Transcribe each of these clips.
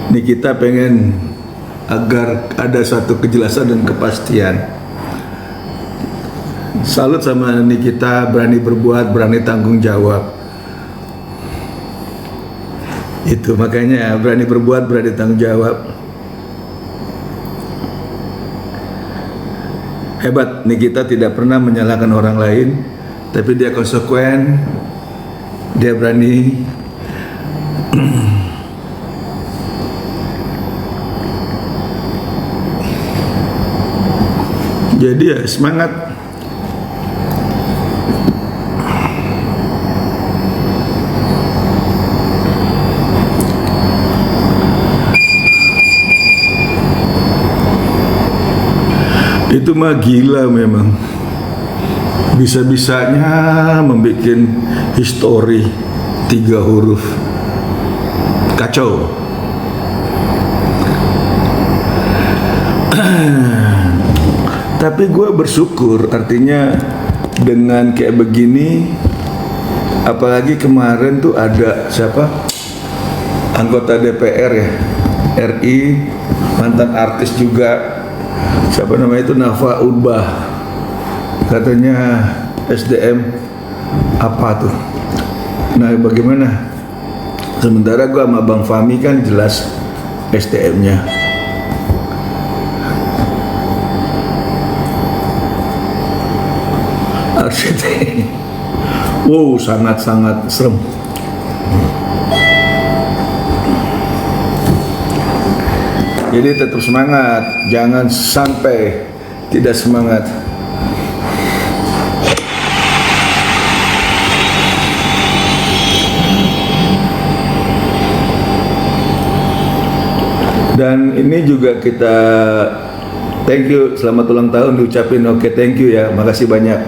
Ini kita pengen agar ada suatu kejelasan dan kepastian. Salut sama Nikita, berani berbuat, berani tanggung jawab. Itu makanya berani berbuat, berani tanggung jawab. Hebat, Nikita tidak pernah menyalahkan orang lain, tapi dia konsekuen, dia berani. Jadi ya semangat. Itu mah gila memang. Bisa-bisanya membuat histori 3 huruf. Kacau. Tapi gue bersyukur, artinya dengan kayak begini, apalagi kemarin tuh ada siapa, anggota DPR ya, RI, mantan artis juga, siapa namanya itu, Nafa Urbah, katanya SDM apa tuh. Nah bagaimana, sementara gue sama Bang Fahmi kan jelas SDM-nya. Wow, sangat-sangat serem. Jadi tetap semangat, jangan sampai tidak semangat. Dan ini juga kita thank you, selamat ulang tahun diucapin. Oke, thank you ya, makasih banyak.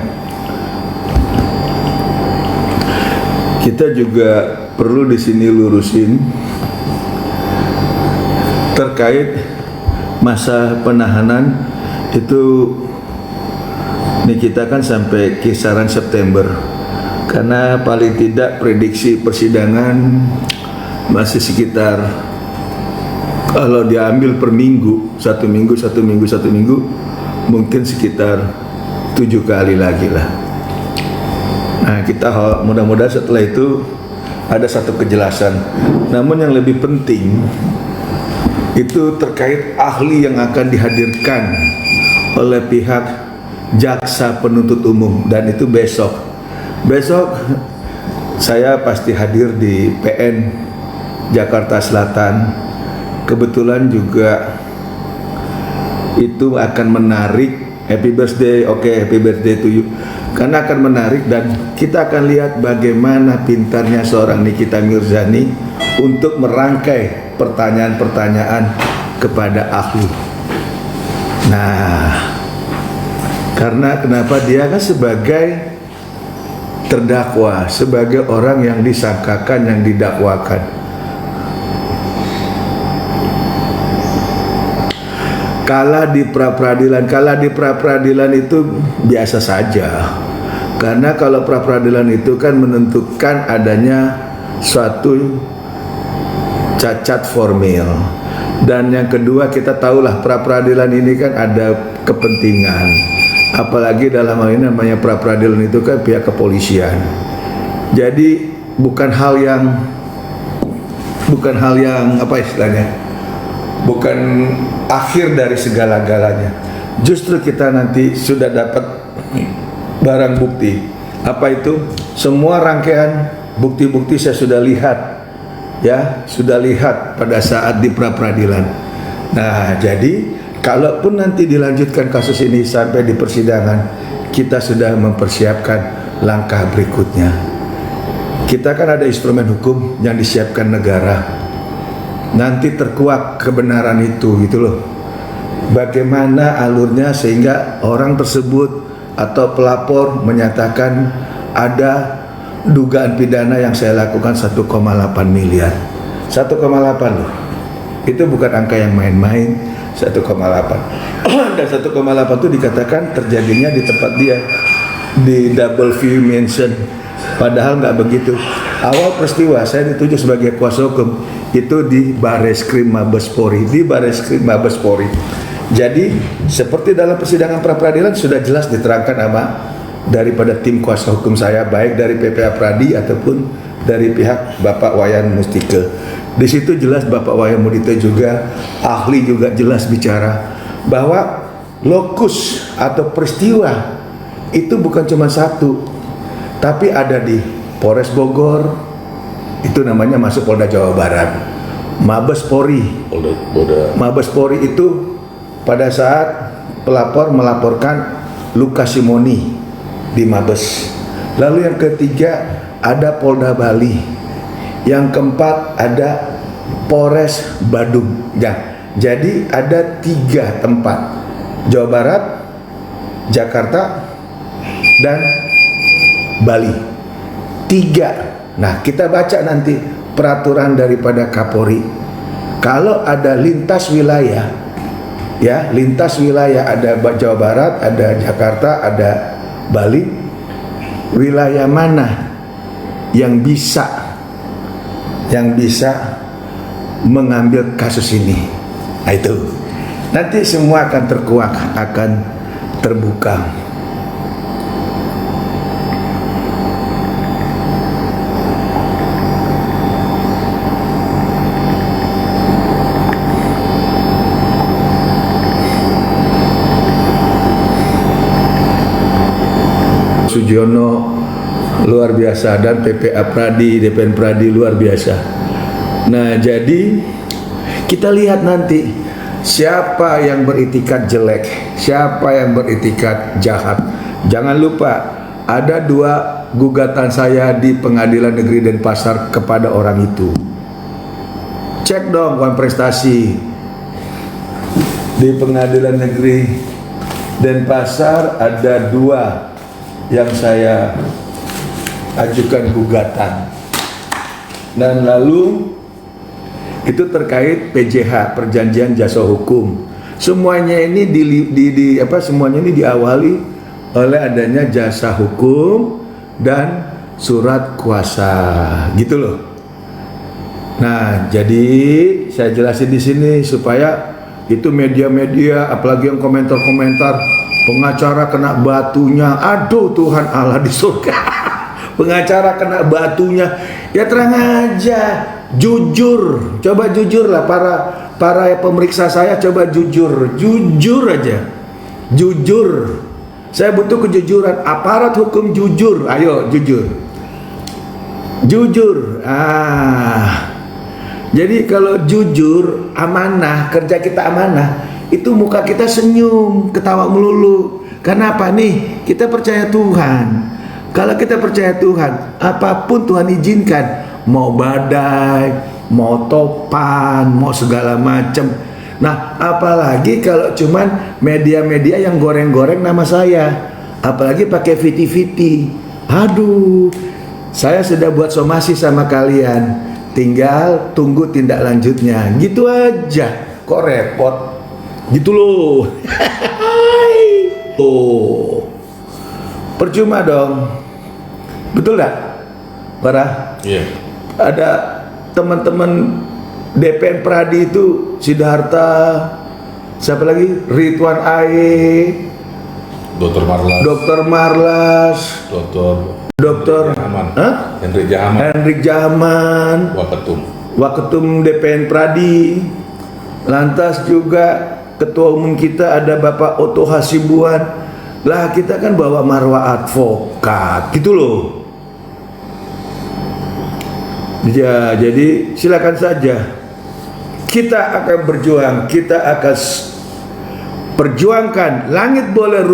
Kita juga perlu di sini lurusin terkait masa penahanan itu. Nih kita kan sampai kisaran September, karena paling tidak prediksi persidangan masih sekitar, kalau diambil per minggu, satu minggu, mungkin sekitar 7 kali lagi lah. Nah kita mudah-mudahan setelah itu ada satu kejelasan. Namun yang lebih penting itu terkait ahli yang akan dihadirkan oleh pihak jaksa penuntut umum, dan itu besok. Besok saya pasti hadir di PN Jakarta Selatan. Kebetulan juga itu akan menarik. Happy birthday, oke, happy birthday to you. Karena akan menarik dan kita akan lihat bagaimana pintarnya seorang Nikita Mirzani untuk merangkai pertanyaan-pertanyaan kepada ahli. Nah, karena kenapa dia kan sebagai terdakwa, sebagai orang yang disangkakan, yang didakwakan. Kalah di pra-peradilan itu biasa saja. Karena kalau pra-peradilan itu kan menentukan adanya suatu cacat formil. Dan yang kedua, kita tahulah pra-peradilan ini kan ada kepentingan. Apalagi dalam hal ini namanya pra-peradilan itu kan pihak kepolisian. Jadi bukan hal yang apa istilahnya, bukan akhir dari segala-galanya. Justru kita nanti sudah dapat barang bukti. Apa itu? Semua rangkaian bukti-bukti saya sudah lihat, ya, sudah lihat pada saat di pra-peradilan. Nah, jadi kalaupun nanti dilanjutkan kasus ini sampai di persidangan, kita sudah mempersiapkan langkah berikutnya. Kita kan ada instrumen hukum yang disiapkan negara. Nanti terkuak kebenaran itu gitu loh. Bagaimana alurnya sehingga orang tersebut atau pelapor menyatakan ada dugaan pidana yang saya lakukan 1,8 miliar. 1,8 loh. Itu bukan angka yang main-main, 1,8. Dan 1,8 itu dikatakan terjadinya di tempat dia, di Double View Mansion Padahal nggak begitu. Awal peristiwa saya dituju sebagai kuasa hukum itu di Bareskrim Mabes Polri, Jadi seperti dalam persidangan pra peradilan sudah jelas diterangkan apa daripada tim kuasa hukum saya, baik dari PPA Pradi ataupun dari pihak Bapak Wayan Mustike. Di situ jelas Bapak Wayan Mustike juga ahli juga jelas bicara bahwa lokus atau peristiwa itu bukan cuma satu, tapi ada di Polres Bogor, itu namanya masuk Polda Jawa Barat. Mabes Polri, Mabes Polri itu pada saat pelapor melaporkan Lukas Simoni di Mabes. Lalu yang ketiga ada Polda Bali, yang keempat ada Polres Badung. Jadi ada 3 tempat, Jawa Barat, Jakarta, dan Bali. 3. Nah, kita baca nanti peraturan daripada Kapolri. Kalau ada lintas wilayah, ya, lintas wilayah ada Jawa Barat, ada Jakarta, ada Bali. Wilayah mana yang bisa mengambil kasus ini? Nah, itu nanti semua akan terkuak, akan terbuka. Sugiono luar biasa dan PPA Pradi, DPN Pradi luar biasa. Nah, jadi kita lihat nanti siapa yang beritikat jelek, siapa yang beritikat jahat. Jangan lupa ada 2 gugatan saya di Pengadilan Negeri Denpasar kepada orang itu. Cek dong Wan Prestasi di Pengadilan Negeri Denpasar ada 2 yang saya ajukan gugatan, dan lalu itu terkait PJH, perjanjian jasa hukum. Semuanya ini semuanya ini diawali oleh adanya jasa hukum dan surat kuasa, gitu loh. Nah, jadi saya jelasin di sini supaya itu media-media, apalagi yang komentar-komentar, pengacara kena batunya, aduh Tuhan Allah di surga. Pengacara kena batunya, ya terang aja, jujur, coba jujur lah para pemeriksa saya, coba jujur aja, jujur. Saya butuh kejujuran, aparat hukum jujur, ayo jujur. Jadi kalau jujur, amanah, kerja kita amanah, itu muka kita senyum, ketawa melulu. Kenapa nih? Kita percaya Tuhan. Kalau kita percaya Tuhan, apapun Tuhan izinkan, mau badai, mau topan, mau segala macam. Nah, apalagi kalau cuman media-media yang goreng-goreng nama saya, apalagi pakai viti-viti. Aduh, saya sudah buat somasi sama kalian, tinggal tunggu tindak lanjutnya. Gitu aja, kok repot? Gitu loh. Oh, percuma dong. Betul gak? Parah? Iya. Ada teman-teman DPN Pradi itu, Siddhartha, siapa lagi? Ridwan Ae, Dr. Marlas, Dr. Hendrik Jahaman, Waketum DPN Pradi. Lantas juga ketua umum kita ada Bapak Oto Hasibuan. Lah, kita kan bawa marwah advokat, gitu loh. Ya, jadi silakan saja. Kita akan berjuang, kita akan perjuangkan. Langit boleh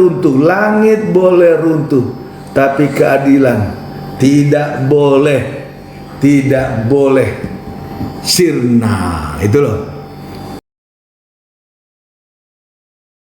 runtuh, tapi keadilan tidak boleh sirna. Itu loh.